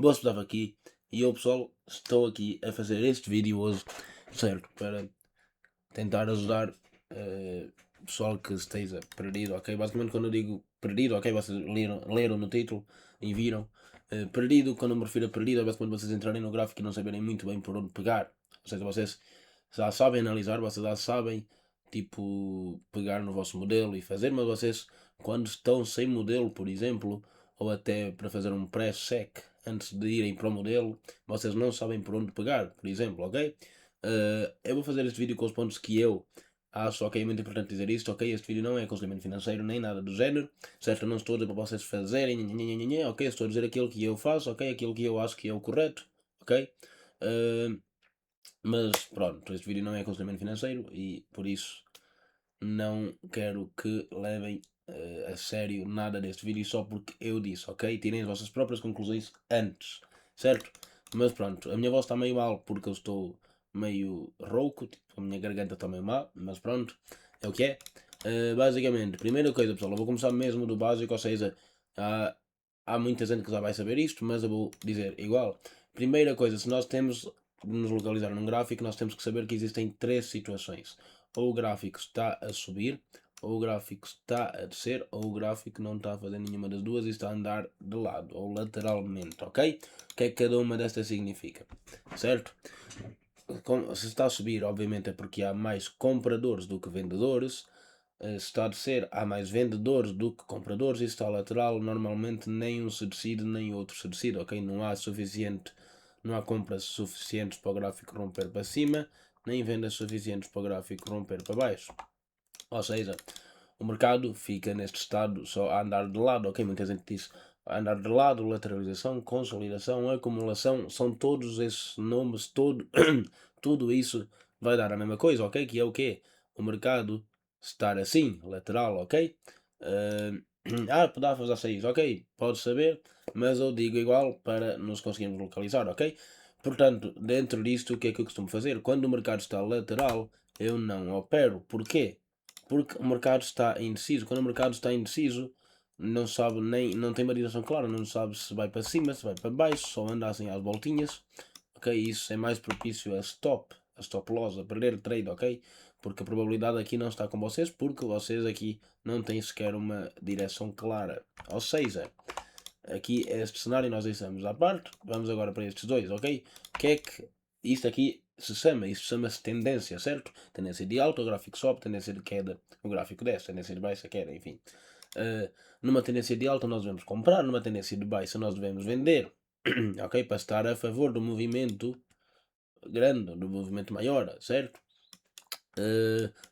Boas, estava aqui e eu, pessoal, estou aqui a fazer este vídeo hoje, certo, para tentar ajudar o pessoal que esteja perdido, ok? Basicamente, quando eu digo perdido, ok, vocês leram no título e viram. Perdido, quando eu me refiro a perdido, é basicamente vocês entrarem no gráfico e não saberem muito bem por onde pegar. Ou seja, vocês já sabem analisar, vocês já sabem, tipo, pegar no vosso modelo e fazer, mas vocês, quando estão sem modelo, por exemplo, ou até para fazer um pré-check antes de irem para o modelo, vocês não sabem por onde pegar, por exemplo, ok? Eu vou fazer este vídeo com os pontos que eu acho, ok, é muito importante dizer isto, ok? Este vídeo não é aconselhamento financeiro nem nada do género, certo? Eu não estou a dizer para vocês fazerem, ok? Estou a dizer aquilo que eu faço, ok? Aquilo que eu acho que é o correto, ok? Mas pronto, este vídeo não é aconselhamento financeiro e por isso não quero que levem a sério nada deste vídeo só porque eu disse, ok? Tirem as vossas próprias conclusões antes, certo? Mas pronto, a minha voz está meio mal porque eu estou meio rouco, tipo, a minha garganta está meio má, mas pronto, é o que é. Basicamente, primeira coisa, pessoal, eu vou começar mesmo do básico, ou seja, há muita gente que já vai saber isto, mas eu vou dizer igual. Primeira coisa, se nós temos de nos localizar num gráfico, nós temos que saber que existem três situações. Ou o gráfico está a subir, ou o gráfico está a descer, ou o gráfico não está a fazer nenhuma das duas e está a andar de lado, ou lateralmente, ok? O que é que cada uma destas significa? Certo? Se está a subir, obviamente é porque há mais compradores do que vendedores. Se está a descer, há mais vendedores do que compradores. E se está lateral, normalmente nem um se decide, nem outro se decide, ok? Não há compras suficientes para o gráfico romper para cima, nem vendas suficientes para o gráfico romper para baixo. Ou seja, o mercado fica neste estado só a andar de lado, ok? Muita gente diz andar de lado, lateralização, consolidação, acumulação, são todos esses nomes, tudo isso vai dar a mesma coisa, ok? Que é o quê? O mercado estar assim, lateral, ok? Pedafos a 6, ok? Pode saber, mas eu digo igual para nos conseguirmos localizar, ok? Portanto, dentro disto, o que é que eu costumo fazer? Quando o mercado está lateral, eu não opero. Porquê? Porque o mercado está indeciso. Quando o mercado está indeciso, não sabe nem, não tem uma direção clara, não sabe se vai para cima, se vai para baixo, só anda assim às voltinhas. Ok? Isso é mais propício a stop loss, a perder trade, ok? Porque a probabilidade aqui não está com vocês, porque vocês aqui não têm sequer uma direção clara. Ou seja, aqui este cenário nós deixamos à parte, vamos agora para estes dois, ok? O que é que isto aqui se chama? Isto chama-se tendência, certo? Tendência de alta, o gráfico sobe, tendência de queda, o gráfico desce, tendência de baixa, queda, enfim. Numa tendência de alta nós devemos comprar, numa tendência de baixa nós devemos vender, ok? Para estar a favor do movimento grande, do movimento maior, certo?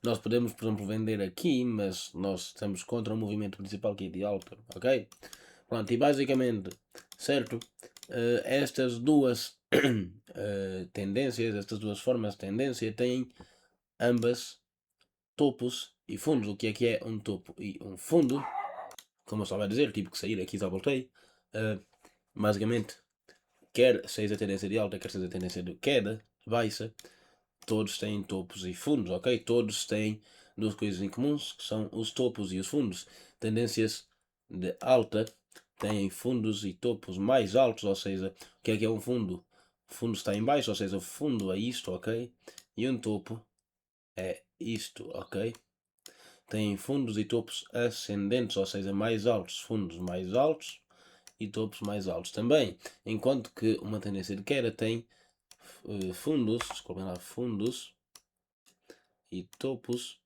Nós podemos, por exemplo, vender aqui, mas nós estamos contra o movimento principal que é de alta, ok? Pronto, e basicamente, certo? Estas duas tendências, estas duas formas de tendência têm ambas topos e fundos. O que é um topo e um fundo? Como eu estava a dizer, tive que sair aqui, já voltei. Basicamente, quer seja a tendência de alta, quer seja a tendência de queda, baixa, todos têm topos e fundos, ok? Todos têm duas coisas em comuns, que são os topos e os fundos. Tendências de alta têm fundos e topos mais altos, ou seja, o que é um fundo? O fundo está em baixo, ou seja, o fundo é isto, ok? E um topo é isto, ok? Tem fundos e topos ascendentes, ou seja, mais altos, fundos mais altos e topos mais altos também. Enquanto que uma tendência de queda tem fundos, desculpem lá, fundos e topos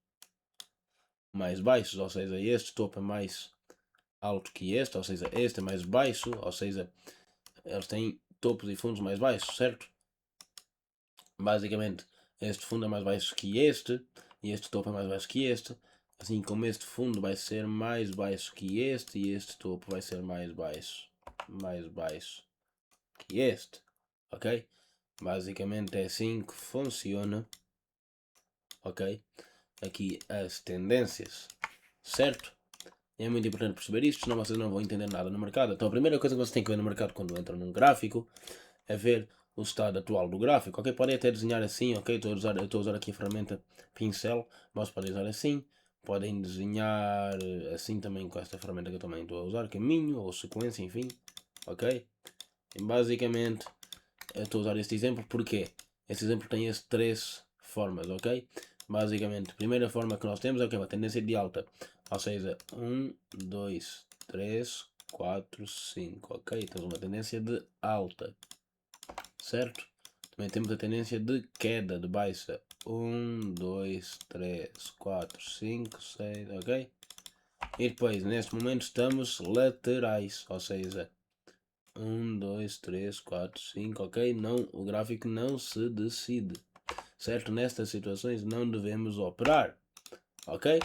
mais baixos, ou seja, este topo é mais alto que este, ou seja, este é mais baixo, ou seja, eles têm topos e fundos mais baixos, certo? Basicamente, este fundo é mais baixo que este, e este topo é mais baixo que este, assim como este fundo vai ser mais baixo que este, e este topo vai ser mais baixo que este, ok? Basicamente é assim que funciona, ok? Aqui as tendências, certo? É muito importante perceber isto, senão vocês não vão entender nada no mercado. Então a primeira coisa que vocês têm que ver no mercado quando entram num gráfico é ver o estado atual do gráfico, ok? Podem até desenhar assim, ok? Eu estou a usar aqui a ferramenta pincel, mas podem usar assim. Podem desenhar assim também com esta ferramenta que eu também estou a usar, caminho ou sequência, enfim, ok? basicamente, eu estou a usar este exemplo porque este exemplo tem as três formas, ok? Basicamente, a primeira forma que nós temos é o que? Uma tendência de alta, ou seja, 1, 2, 3, 4, 5, ok? Temos uma tendência de alta, certo? Também temos a tendência de queda, de baixa, 1, 2, 3, 4, 5, 6, ok? E depois, neste momento, estamos laterais, ou seja, 1, 2, 3, 4, 5, ok? Não, o gráfico não se decide, certo? Nestas situações não devemos operar, ok?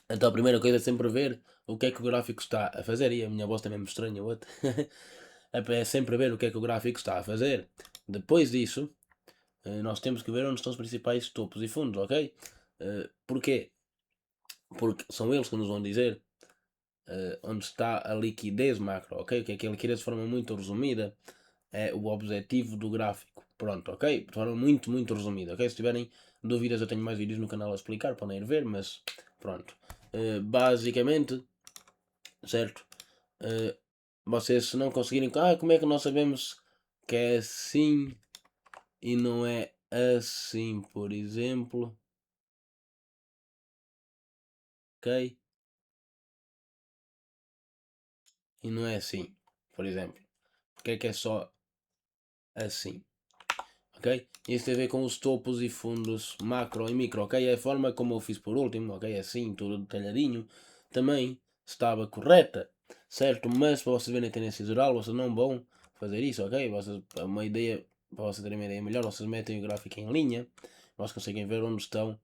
Então a primeira coisa é sempre ver o que é que o gráfico está a fazer. E a minha voz também me estranha, what? É sempre ver o que é que o gráfico está a fazer. Depois disso, nós temos que ver onde estão os principais topos e fundos, ok? Porquê? Porque são eles que nos vão dizer onde está a liquidez macro, ok? O que é que a liquidez de forma muito resumida é o objetivo do gráfico. Pronto, ok? De forma muito, muito resumida, ok? Se tiverem dúvidas, eu tenho mais vídeos no canal a explicar, podem ir ver, mas pronto. Basicamente, certo? Vocês se não conseguirem, como é que nós sabemos que é assim e não é assim, por exemplo, ok? E não é assim, por exemplo. Porque é que é só assim? Ok? Isso tem a ver com os topos e fundos macro e micro, ok? A forma como eu fiz por último, ok? Assim, tudo detalhadinho, também estava correta, certo? Mas para vocês verem a tendência geral, vocês não vão fazer isso, ok? Vocês, uma ideia, para vocês terem uma ideia melhor, vocês metem o gráfico em linha, vocês conseguem ver onde estão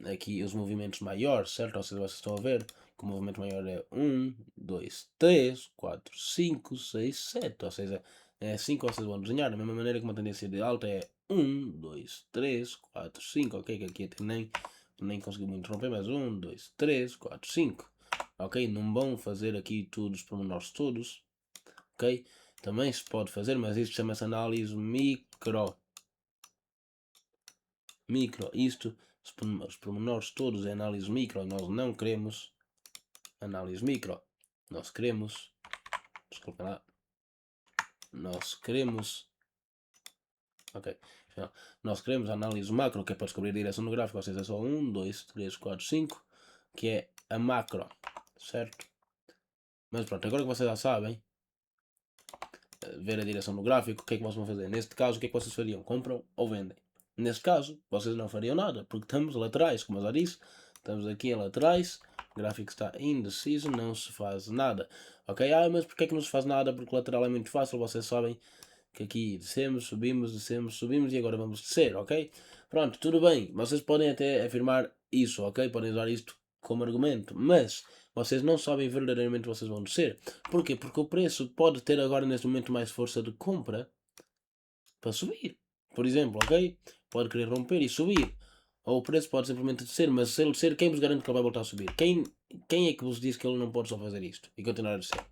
aqui os movimentos maiores, certo? Ou seja, vocês estão a ver que o movimento maior é 1, 2, 3, 4, 5, 6, 7. Ou seja, é assim que vocês vão desenhar. Da mesma maneira que uma tendência de alta é 1, 2, 3, 4, 5. Ok, que aqui até nem consegui me interromper, mas 1, 2, 3, 4, 5. Ok, não vão fazer aqui tudo os pormenores todos. Ok, também se pode fazer, mas isto chama-se análise micro. Isto, os pormenores todos é análise micro. Nós não queremos análise micro. Nós queremos, desculpa lá, nós queremos, ok, nós queremos análise macro, que é para descobrir a direção do gráfico. Ou seja, é só 1, 2, 3, 4, 5, que é a macro, certo? Mas pronto, agora que vocês já sabem ver a direção do gráfico, o que é que vocês vão fazer? Neste caso, o que é que vocês fariam? Compram ou vendem? Neste caso, vocês não fariam nada, porque estamos laterais, como eu já disse, estamos aqui a laterais, o gráfico está indeciso, não se faz nada. Ok, mas porque é que não se faz nada? Porque lateral é muito fácil, vocês sabem que aqui descemos, subimos e agora vamos descer, ok? Pronto, tudo bem, vocês podem até afirmar isso, ok? Podem usar isto como argumento, mas vocês não sabem verdadeiramente vocês vão descer. Porquê? Porque o preço pode ter agora neste momento mais força de compra para subir. Por exemplo, ok? Pode querer romper e subir. Ou o preço pode simplesmente descer, mas se ele descer, quem vos garante que ele vai voltar a subir? Quem é que vos diz que ele não pode só fazer isto e continuar a descer?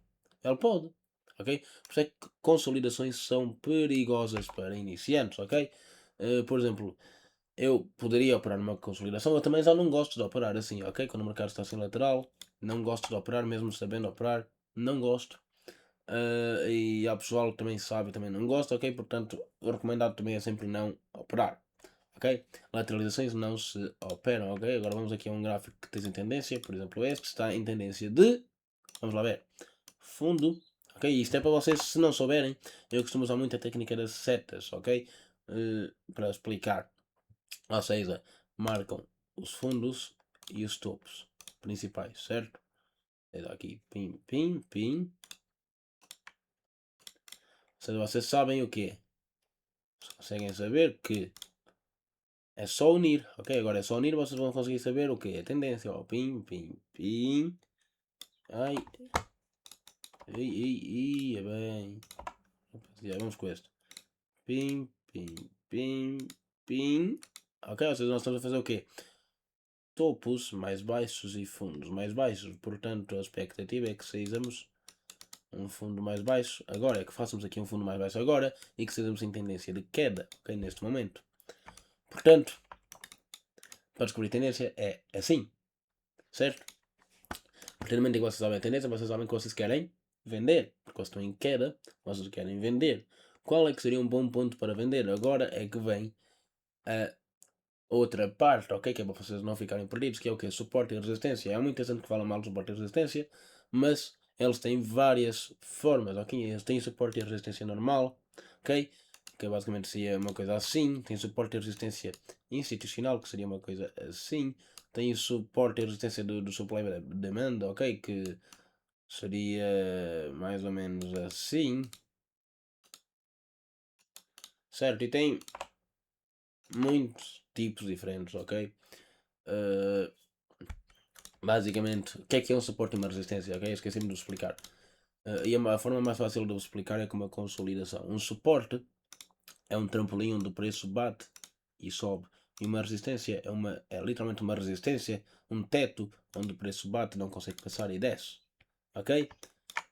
Ele pode, ok? Por isso é que consolidações são perigosas para iniciantes, ok? Por exemplo, eu poderia operar numa consolidação, eu também já não gosto de operar assim, ok? Quando o mercado está assim lateral, não gosto de operar, mesmo sabendo operar, não gosto. E há pessoal que também sabe e também não gosta, ok? Portanto, o recomendado também é sempre não operar, ok? Lateralizações não se operam, ok? Agora vamos aqui a um gráfico que tem em tendência, por exemplo este está em tendência de, vamos lá ver, fundo, ok? Isto é para vocês, se não souberem, eu costumo usar muito a técnica das setas, ok? Para explicar, ou seja, marcam os fundos e os topos principais, certo? Aqui, pim, pim, pim. Ou seja, vocês sabem o que conseguem saber que é só unir, ok? Agora é só unir, vocês vão conseguir saber o que é a tendência, ó, pim, pim, pim, ai, é bem, já vamos com este, pim, pim, pim, pim, ok? Ou seja, nós estamos a fazer o quê? Topos mais baixos e fundos mais baixos, portanto a expectativa é que saíssemos um fundo mais baixo agora, é que façamos aqui um fundo mais baixo agora e que saíssemos em tendência de queda, ok? Neste momento, portanto, para descobrir tendência é assim, certo? A partir do momento em que vocês sabem a tendência, vocês sabem o que vocês querem vender, porque vocês estão em queda, vocês querem vender. Qual é que seria um bom ponto para vender? Agora é que vem a outra parte, ok? Que é para vocês não ficarem perdidos, que é o que? Suporte e resistência. Há muita gente que fala mal do suporte e resistência, mas eles têm várias formas, ok? Eles têm suporte e resistência normal, ok? Que basicamente seria uma coisa assim. Tem suporte e resistência institucional, que seria uma coisa assim. Tem suporte e resistência do supply demand, ok? Que seria mais ou menos assim. Certo? E tem muitos tipos diferentes, ok? Basicamente, o que é um suporte e uma resistência? Ok? Esqueci-me de vos explicar. E a forma mais fácil de vos explicar é com uma consolidação. Um suporte é um trampolim onde o preço bate e sobe. E uma resistência é literalmente uma resistência, um teto onde o preço bate, não consegue passar e desce. Ok?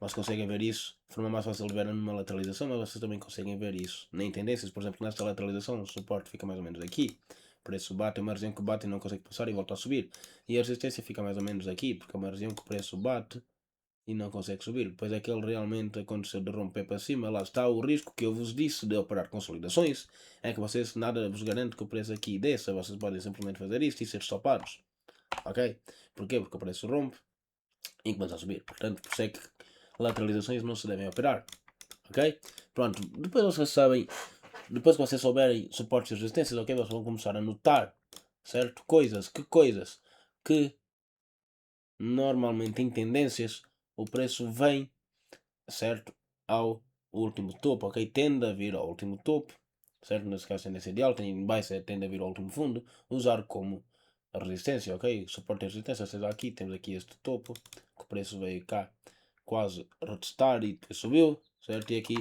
Vocês conseguem ver isso de forma mais fácil de ver numa lateralização, mas vocês também conseguem ver isso em tendências. Por exemplo, nesta lateralização, o suporte fica mais ou menos aqui. O preço bate, é uma região que bate e não consegue passar e volta a subir. E a resistência fica mais ou menos aqui, porque é uma região que o preço bate e não consegue subir. Depois é que ele realmente aconteceu de romper para cima. Lá está o risco que eu vos disse de operar consolidações. É que vocês, nada vos garante que o preço aqui desça. Vocês podem simplesmente fazer isto e ser stopados. Ok? Porquê? Porque o preço rompe e começa a subir. Portanto, por isso é que lateralizações não se devem operar. Ok? Pronto, depois vocês sabem, depois que vocês souberem suportes e resistências, ok? Vocês vão começar a notar, certo? Que coisas que normalmente em tendências o preço vem, certo? Ao último topo, ok? Tende a vir ao último topo, certo? Nesse caso, tendência ideal, tem baixa, tende a vir ao último fundo, usar como a resistência, ok? Suporte e resistência, ou seja, aqui temos aqui este topo, que o preço veio cá quase retestar e depois subiu, certo? E aqui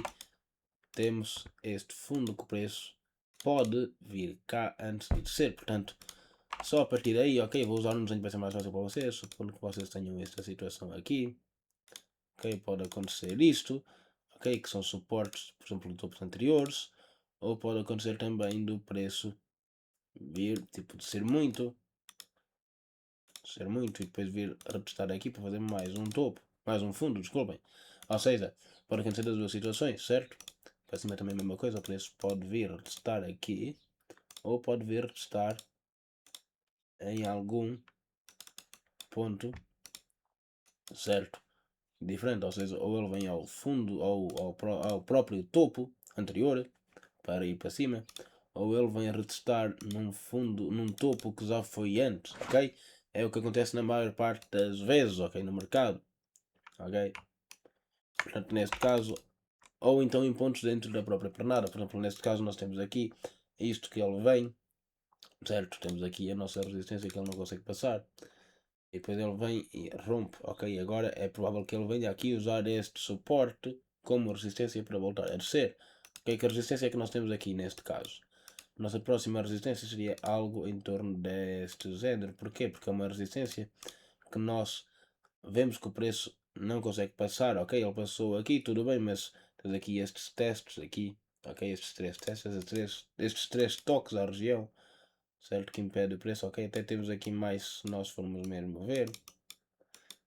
temos este fundo que o preço pode vir cá antes de descer, portanto, só a partir daí, ok, vou usar um desenho para ser mais fácil para vocês, supondo que vocês tenham esta situação aqui, ok, pode acontecer isto, ok, que são suportes, por exemplo, de topos anteriores, ou pode acontecer também do preço vir, tipo, de ser muito, e depois vir retestar aqui para fazer mais um topo, mais um fundo, desculpem, ou seja, pode acontecer das duas situações, certo? Para cima também a mesma coisa, o preço pode vir retestar aqui, ou pode vir retestar em algum ponto, certo? Diferente, ou seja, ou ele vem ao fundo, ou ao próprio topo anterior, para ir para cima, ou ele vem a retestar num fundo, num topo que já foi antes, ok? É o que acontece na maior parte das vezes, ok? No mercado, ok? Portanto, neste caso, ou então em pontos dentro da própria pernada, por exemplo, neste caso nós temos aqui isto que ele vem, certo? Temos aqui a nossa resistência que ele não consegue passar. E depois ele vem e rompe. Ok, agora é provável que ele venha aqui usar este suporte como resistência para voltar a descer. Ok, que a resistência que nós temos aqui neste caso? Nossa próxima resistência seria algo em torno deste género. Porquê? Porque é uma resistência que nós vemos que o preço não consegue passar. Ok, ele passou aqui, tudo bem, mas temos aqui estes testes aqui. Ok, estes três testes, estes três toques à região, certo? Que impede o preço. Ok, até temos aqui mais se nós formos mesmo ver.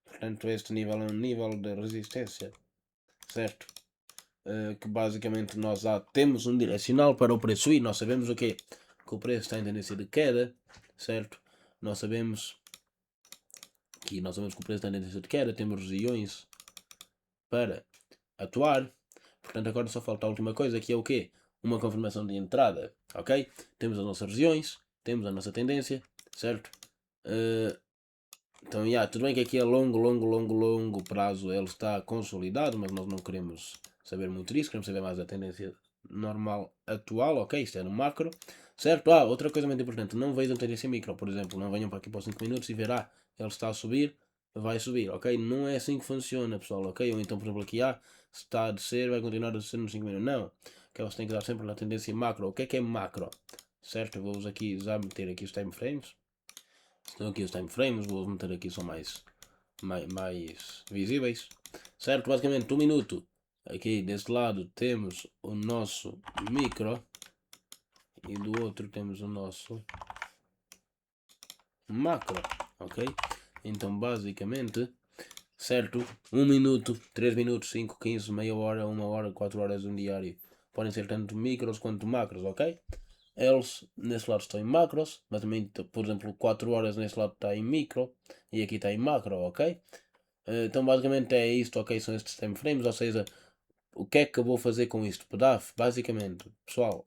Portanto, este nível é um nível de resistência, certo? Que basicamente nós já temos um direcional para o preço ir. Nós sabemos o quê? Que o preço está em tendência de queda, certo? Nós sabemos que o preço está em tendência de queda, temos regiões para atuar. Portanto, agora só falta a última coisa, que é o quê? Uma confirmação de entrada, ok? Temos as nossas regiões, temos a nossa tendência, certo? Então, tudo bem que aqui a longo prazo ele está consolidado, mas nós não queremos saber muito disso, queremos saber mais da tendência normal atual, ok? Isto é no macro, certo? Outra coisa muito importante, não vejam tendência micro, por exemplo, não venham para aqui para os 5 minutos e verá, ele está a subir, vai subir, ok? Não é assim que funciona, pessoal, ok? Ou então, por exemplo, aqui se está a descer, vai continuar a descer nos 5 minutos, não. Que você tem que dar sempre na tendência macro. O que é macro? Certo? Eu vou-vos aqui já meter aqui os time frames. Estão aqui os time frames, vou meter aqui só mais visíveis. Certo? Basicamente 1 minuto. Aqui deste lado temos o nosso micro e do outro temos o nosso macro. Ok? Então basicamente, certo? 1 minuto, 3 minutos, 5, 15, meia hora, 1 hora, 4 horas um diário. Podem ser tanto micros quanto macros, ok? Eles nesse lado estão em macros, mas também, por exemplo, 4 horas nesse lado está em micro e aqui está em macro, ok? Então basicamente é isto, ok? São estes time frames, ou seja, o que é que eu vou fazer com isto? PDAF, basicamente, pessoal,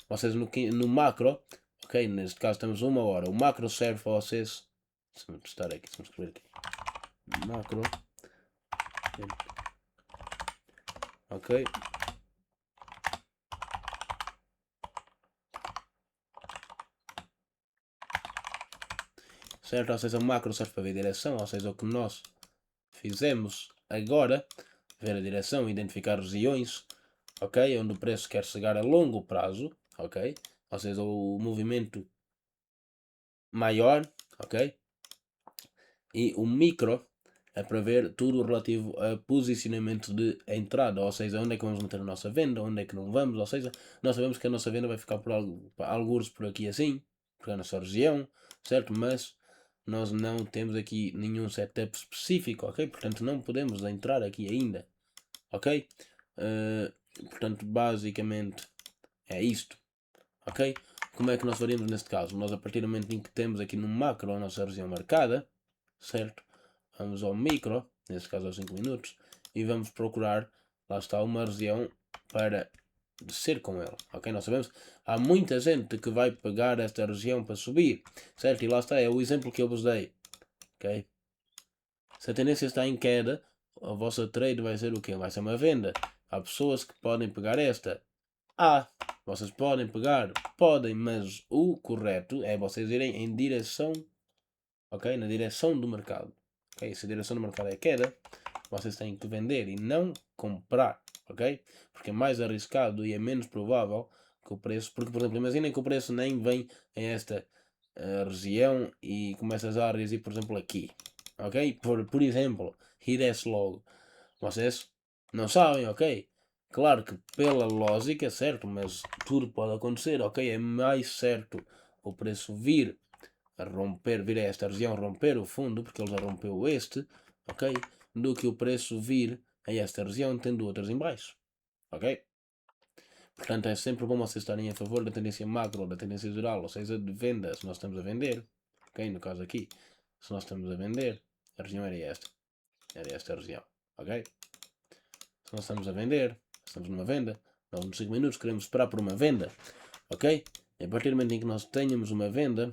vocês no macro, ok? Neste caso temos 1 hora. O macro serve para vocês. Deixa-me testar aqui, deixa-me escrever aqui. Macro. Ok. Certo? Ou seja, o macro serve para ver a direção, ou seja, o que nós fizemos agora, ver a direção, identificar regiões, ok? Onde o preço quer chegar a longo prazo, ok? Ou seja, o movimento maior, ok? E o micro é para ver tudo relativo a posicionamento de entrada, ou seja, onde é que vamos meter a nossa venda, onde é que não vamos, ou seja, nós sabemos que a nossa venda vai ficar por alguns por aqui assim, porque é a nossa região, certo? Mas nós não temos aqui nenhum setup específico, ok? Portanto, não podemos entrar aqui ainda, ok? Portanto, basicamente é isto, ok? Como é que nós faríamos neste caso? Nós, a partir do momento em que temos aqui no macro a nossa região marcada, certo? Vamos ao micro, neste caso aos 5 minutos, e vamos procurar, lá está, uma região para descer com ela, ok? Nós sabemos, há muita gente que vai pegar esta região para subir, certo? E lá está, é o exemplo que eu vos dei, ok? Se a tendência está em queda, a vossa trade vai ser o quê? Vai ser uma venda. Há pessoas que podem pegar esta. Vocês podem pegar, podem, mas o correto é vocês irem em direção, ok? Na direção do mercado. Ok? Se a direção do mercado é queda, vocês têm que vender e não comprar, ok? Porque é mais arriscado e é menos provável que o preço, porque por exemplo, imaginem que o preço nem vem a esta região e começa a reagir, por exemplo, aqui, ok? Por exemplo, e desce logo. Vocês não sabem, ok? Claro que pela lógica, certo, mas tudo pode acontecer, ok? É mais certo o preço vir a romper, vir a esta região, romper o fundo, porque ele já rompeu este, ok? Do que o preço vir a esta região, tendo outras em baixo, ok? Portanto, é sempre bom vocês estarem a favor da tendência macro, da tendência geral, ou seja, de venda, se nós estamos a vender, ok? No caso aqui, se nós estamos a vender, a região era esta região, ok? Se nós estamos a vender, estamos numa venda, nós nos 5 minutos queremos esperar por uma venda, ok? E a partir do momento em que nós tenhamos uma venda,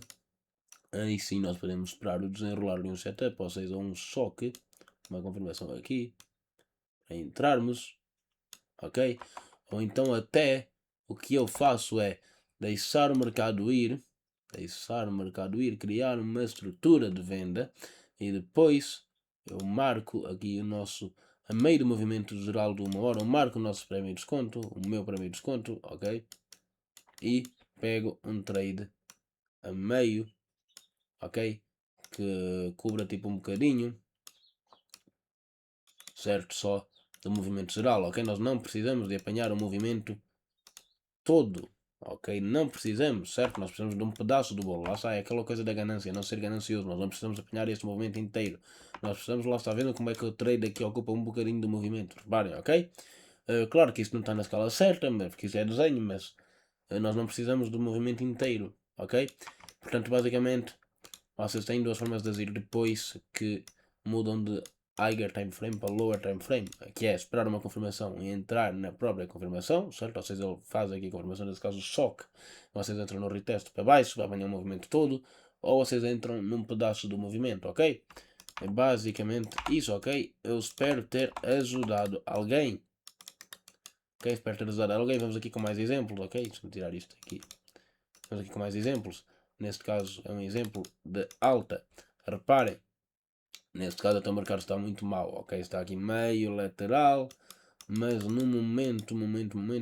aí sim nós podemos esperar o desenrolar de um setup, ou seja, um choque, uma confirmação aqui, a entrarmos, ok? Ou então até o que eu faço é deixar o mercado ir, criar uma estrutura de venda e depois eu marco aqui o nosso, a meio do movimento geral de 1 hora, eu marco o nosso prémio de desconto, o meu prémio de desconto, ok? E pego um trade a meio, ok? Que cubra tipo um bocadinho, certo? Só do movimento geral, ok? Nós não precisamos de apanhar o movimento todo, ok? Não precisamos, certo? Nós precisamos de um pedaço do bolo. Lá está, é aquela coisa da ganância, não ser ganancioso. Nós não precisamos apanhar este movimento inteiro. Nós precisamos, lá está, vendo como é que o trade aqui ocupa um bocadinho do movimento. Reparem, ok? Claro que isto não está na escala certa, porque isso é desenho, mas nós não precisamos do movimento inteiro, ok? Portanto, basicamente, vocês têm duas formas de agir depois que mudam de higher time frame para lower time frame, que é esperar uma confirmação e entrar na própria confirmação, certo? Ou seja, ele faz aqui a confirmação, nesse caso choque, vocês entram no retest para baixo, vai apanhar o movimento todo, ou vocês entram num pedaço do movimento, ok? É basicamente isso, ok? Eu espero ter ajudado alguém. Ok, espero ter ajudado alguém. Vamos aqui com mais exemplos, ok? Deixa-me tirar isto aqui. Vamos aqui com mais exemplos. Neste caso é um exemplo de alta. Reparem, neste caso até o mercado está muito mal, ok? Está aqui meio lateral, mas no momento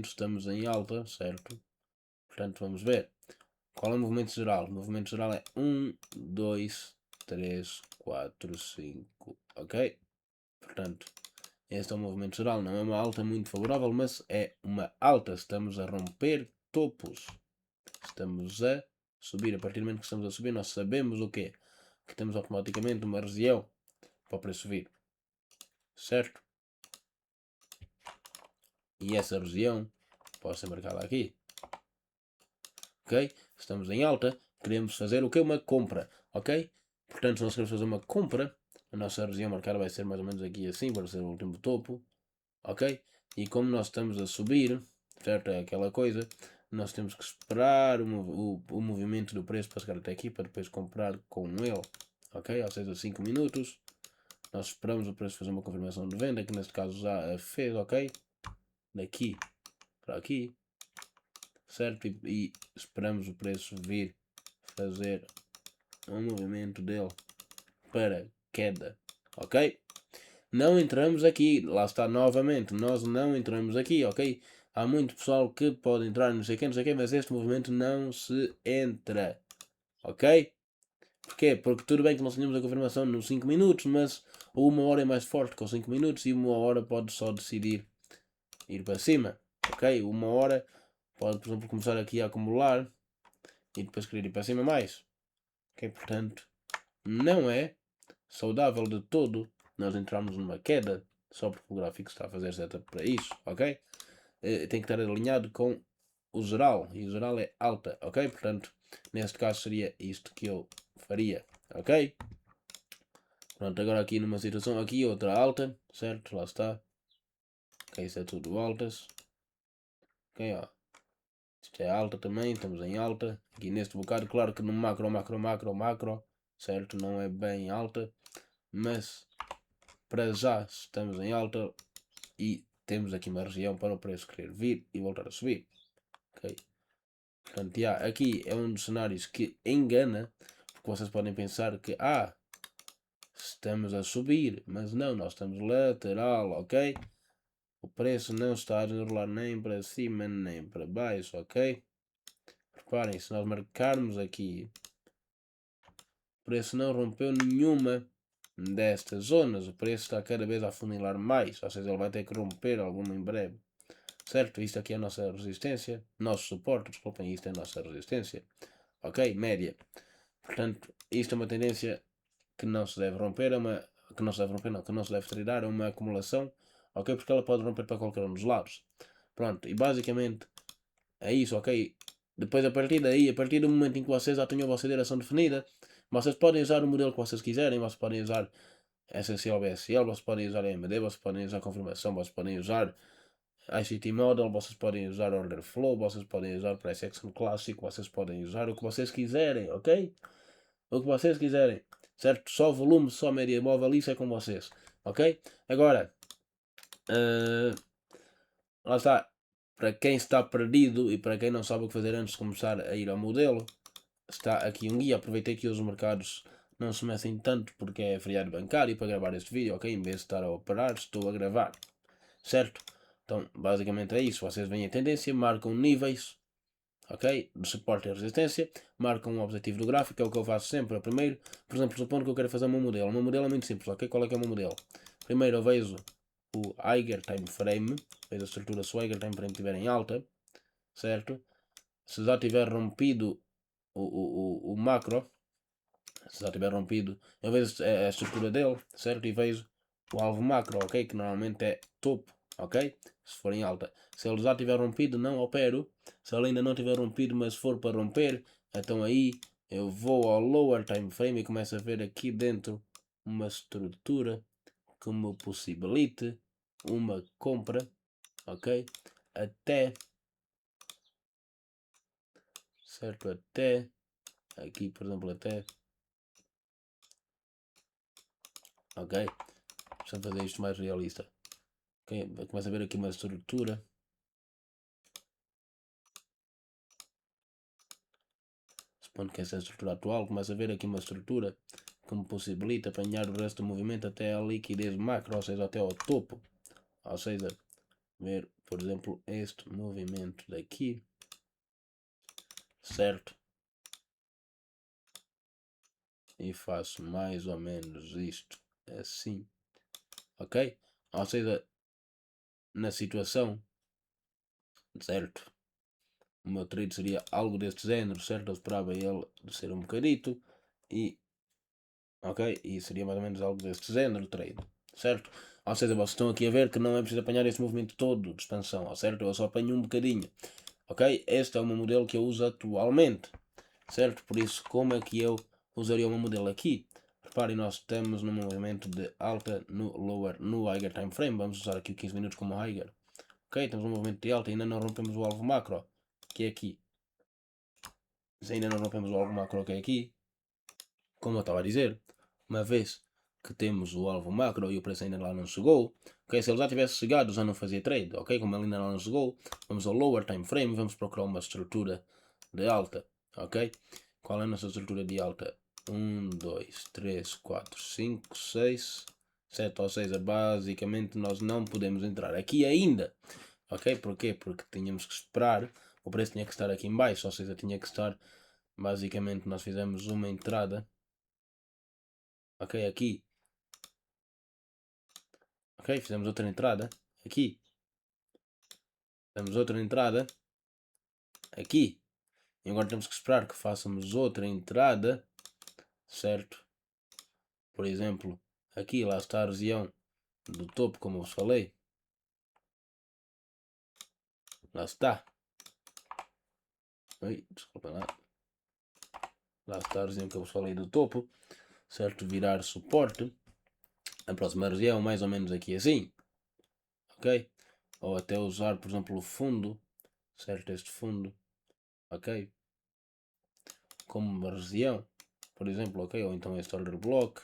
estamos em alta, certo? Portanto, vamos ver. Qual é o movimento geral? O movimento geral é 1, 2, 3, 4, 5, ok? Portanto, este é o movimento geral. Não é uma alta muito favorável, mas é uma alta. Estamos a romper topos. Estamos a subir. A partir do momento que estamos a subir, nós sabemos o quê? Que temos automaticamente uma região para o preço subir, certo? E essa região pode ser marcada aqui, ok? Estamos em alta, queremos fazer o que? Uma compra, ok? Portanto, se nós queremos fazer uma compra, a nossa região marcada vai ser mais ou menos aqui assim, para ser o último topo, ok? E como nós estamos a subir, certo? É aquela coisa, nós temos que esperar o movimento do preço para chegar até aqui, para depois comprar com ele, ok? Ou seja, 5 minutos, nós esperamos o preço fazer uma confirmação de venda, que neste caso já a fez, ok? Daqui para aqui, certo? E esperamos o preço vir fazer um movimento dele para queda, ok? Não entramos aqui, lá está novamente, nós não entramos aqui, ok? Há muito pessoal que pode entrar, não sei quem, mas este movimento não se entra, ok? Porquê? Porque tudo bem que nós tenhamos a confirmação nos 5 minutos, mas uma hora é mais forte que os 5 minutos e uma hora pode só decidir ir para cima, ok? Uma hora pode, por exemplo, começar aqui a acumular e depois querer ir para cima mais, ok? Portanto, não é saudável de todo nós entrarmos numa queda só porque o gráfico está a fazer setup para isso, ok? Tem que estar alinhado com o geral, e o geral é alta, ok? Portanto, neste caso seria isto que eu faria, ok? Pronto, agora aqui numa situação aqui, outra alta, certo? Lá está. Ok, isso é tudo altas. Ok, ó. Isto é alta também, estamos em alta. Aqui neste bocado, claro que no macro, certo? Não é bem alta, mas para já estamos em alta e temos aqui uma região para o preço querer vir e voltar a subir. Ok? Portanto, aqui é um dos cenários que engana, porque vocês podem pensar que estamos a subir, mas não, nós estamos lateral, ok? O preço não está a desrolar nem para cima nem para baixo, ok? Reparem, se nós marcarmos aqui, o preço não rompeu nenhuma destas zonas, o preço está cada vez a afunilar mais, ou seja, ele vai ter que romper alguma em breve. Certo? Isto aqui é a nossa resistência, nosso suporte, desculpem, isto é a nossa resistência. Ok? Média. Portanto, isto é uma tendência que não se deve romper, que não se deve romper, não, que não se deve tirar, é uma acumulação, ok? Porque ela pode romper para qualquer um dos lados. Pronto, e basicamente é isso, ok? Depois, a partir daí, a partir do momento em que vocês já tenham a vossa direção definida, vocês podem usar o modelo que vocês quiserem, vocês podem usar SSL, BSL, vocês podem usar AMD, vocês podem usar confirmação, vocês podem usar ICT Model, vocês podem usar Order Flow, vocês podem usar Price Action Classic, vocês podem usar o que vocês quiserem, ok? O que vocês quiserem, certo? Só volume, só média móvel, isso é com vocês, ok? Agora, lá está, para quem está perdido e para quem não sabe o que fazer antes de começar a ir ao modelo, está aqui um guia. Aproveitei que os mercados não se mexem tanto porque é feriado bancário para gravar este vídeo, ok? Em vez de estar a operar, estou a gravar, certo? Então, basicamente é isso. Vocês veem a tendência, marcam níveis, ok? De suporte e resistência, marcam um objetivo do gráfico, é o que eu faço sempre. Primeiro, por exemplo, supondo que eu quero fazer o meu modelo. O meu modelo é muito simples, ok? Qual é que é o meu modelo? Primeiro eu vejo o Eiger Time Frame, vejo a estrutura se o Eiger Time Frame estiver em alta, certo? Se já tiver rompido o macro, se já tiver rompido, eu vejo a estrutura dele, certo? E vejo o alvo macro, ok? Que normalmente é topo, ok? Se for em alta. Se ele já tiver rompido, não opero. Se ele ainda não tiver rompido, mas for para romper, então aí eu vou ao lower time frame e começo a ver aqui dentro uma estrutura que me possibilite uma compra, ok? Até, certo? Até, aqui por exemplo, até, ok? Deixa-me fazer isto mais realista. Okay? Começa a ver aqui uma estrutura. Supondo que essa é a estrutura atual, começa a ver aqui uma estrutura que me possibilita apanhar o resto do movimento até a liquidez macro, ou seja, até ao topo. Ou seja, ver, por exemplo, este movimento daqui, certo? E faço mais ou menos isto assim, ok? Ou seja, na situação, certo? O meu trade seria algo deste género, certo? Eu esperava ele descer um bocadito e ok? E seria mais ou menos algo deste género, trade, certo? Ou seja, vocês estão aqui a ver que não é preciso apanhar esse movimento todo de expansão, certo? Eu só apanho um bocadinho, ok? Este é o meu modelo que eu uso atualmente, certo? Por isso, como é que eu usaria o meu modelo aqui? Reparem, nós estamos no movimento de alta no lower, no higher time frame. Vamos usar aqui o 15 minutos como higher. Ok, estamos no movimento de alta, ainda não rompemos o alvo macro, que é aqui. Se ainda não rompemos o alvo macro, que é aqui, como eu estava a dizer, uma vez que temos o alvo macro e o preço ainda lá não chegou, ok, se ele já tivesse chegado já não fazia trade, ok, como ele ainda não chegou, vamos ao lower time frame, vamos procurar uma estrutura de alta, ok, qual é a nossa estrutura de alta? 1, 2, 3, 4, 5, 6, 7, ou seja, basicamente nós não podemos entrar aqui ainda, ok, porquê? Porque tínhamos que esperar, o preço tinha que estar aqui em baixo, ou seja, tinha que estar, basicamente nós fizemos uma entrada, ok, aqui. Ok, fizemos outra entrada aqui. Fizemos outra entrada aqui. E agora temos que esperar que façamos outra entrada, certo? Por exemplo, aqui lá está a região do topo, como eu vos falei. Lá está. Oi, desculpa lá. Lá está a região que eu vos falei do topo, certo? Virar suporte. A próxima região, mais ou menos aqui assim. Ok? Ou até usar, por exemplo, o fundo, certo? Este fundo, ok? Como uma região, por exemplo, ok? Ou então este order block,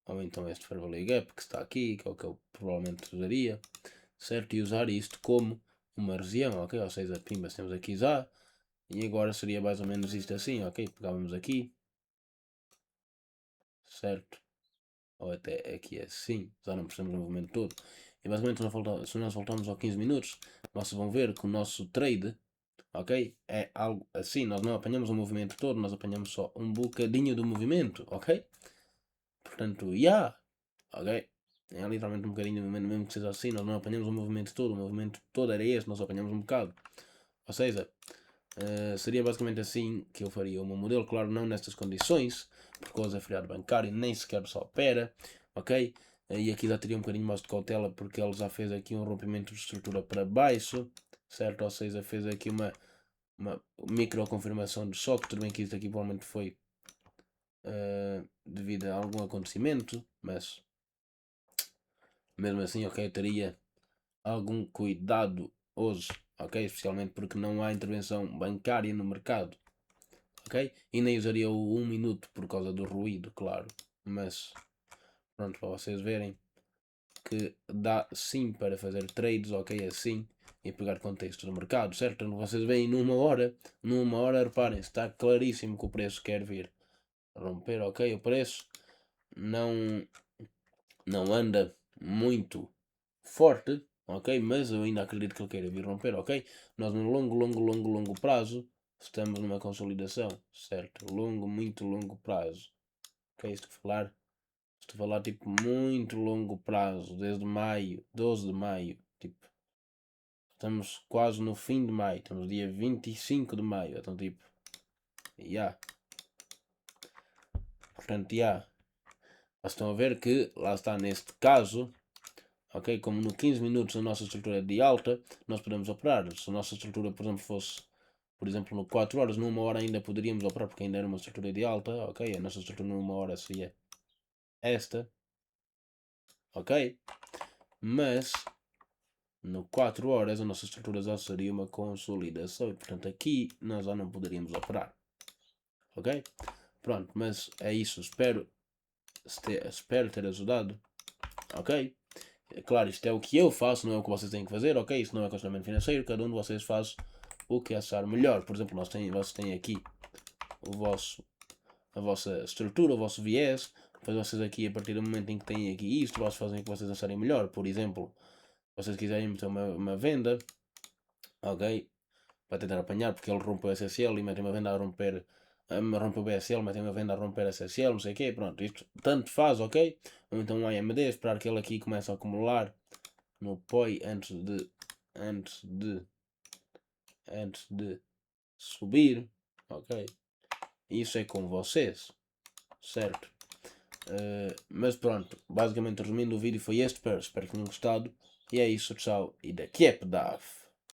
ou então este Fair Value Gap que está aqui, que é o que eu provavelmente usaria, certo? E usar isto como uma região, ok? Ou seja, pimba, temos aqui já, e agora seria mais ou menos isto assim, ok? Pegávamos aqui, certo? Ou até aqui assim, já não precisamos do movimento todo. E basicamente, se nós voltarmos aos 15 minutos, vocês vão ver que o nosso trade, ok? É algo assim, nós não apanhamos o movimento todo, nós apanhamos só um bocadinho do movimento, ok? Portanto, yeah, ok? É literalmente um bocadinho do movimento, mesmo que seja assim, nós não apanhamos o movimento todo era este, nós só apanhamos um bocado. Ou seja, seria basicamente assim que eu faria o meu modelo, claro, não nestas condições, por causa do feriado bancário, nem sequer só opera, ok? E aqui já teria um bocadinho mais de cautela porque ele já fez aqui um rompimento de estrutura para baixo, certo? Ou seja, fez aqui uma micro confirmação de choque, tudo bem que isso aqui provavelmente foi devido a algum acontecimento, mas mesmo assim, ok, eu teria algum cuidado hoje, ok? Especialmente porque não há intervenção bancária no mercado, ok? E nem usaria o 1 minuto por causa do ruído, claro. Mas, pronto, para vocês verem que dá sim para fazer trades, ok? Assim, e pegar contexto do mercado, certo? Quando vocês veem numa hora, reparem, está claríssimo que o preço quer vir romper, ok? O preço não, não anda muito forte, ok? Mas eu ainda acredito que ele queira vir romper, ok? Nós no longo prazo estamos numa consolidação, certo? Longo, muito longo prazo, ok? Estou a falar tipo muito longo prazo, desde maio, 12 de maio, tipo, estamos quase no fim de maio, estamos dia 25 de maio, então tipo, yeah. Portanto, yeah. Vocês estão a ver que, lá está, neste caso, ok? Como no 15 minutos a nossa estrutura é de alta, nós podemos operar. Se a nossa estrutura, por exemplo, fosse, por exemplo, no 4 horas, numa hora ainda poderíamos operar porque ainda era uma estrutura de alta, ok? A nossa estrutura numa hora seria esta, ok? Mas no 4 horas a nossa estrutura já seria uma consolidação e, portanto, aqui nós já não poderíamos operar, ok? Pronto, mas é isso. Espero ter ajudado, ok? É claro, isto é o que eu faço, não é o que vocês têm que fazer, ok? Isto não é aconselhamento financeiro, cada um de vocês faz o que achar melhor. Por exemplo, vocês têm aqui a vossa estrutura, o vosso viés, depois vocês aqui, a partir do momento em que têm aqui isto, vocês fazem o que vocês acharem melhor. Por exemplo, se vocês quiserem meter uma venda, ok? Para tentar apanhar, porque ele rompe o SSL e metem uma venda a romper, rompe o BSL, metem uma venda a romper SSL, não sei o quê, pronto, isto tanto faz, ok? Ou então um AMD, esperar que ele aqui comece a acumular no POI antes de, antes de subir, ok? Isso é com vocês, certo? Mas pronto, basicamente resumindo o vídeo foi este, espero que tenham gostado. E é isso, tchau, e daqui é pedaf.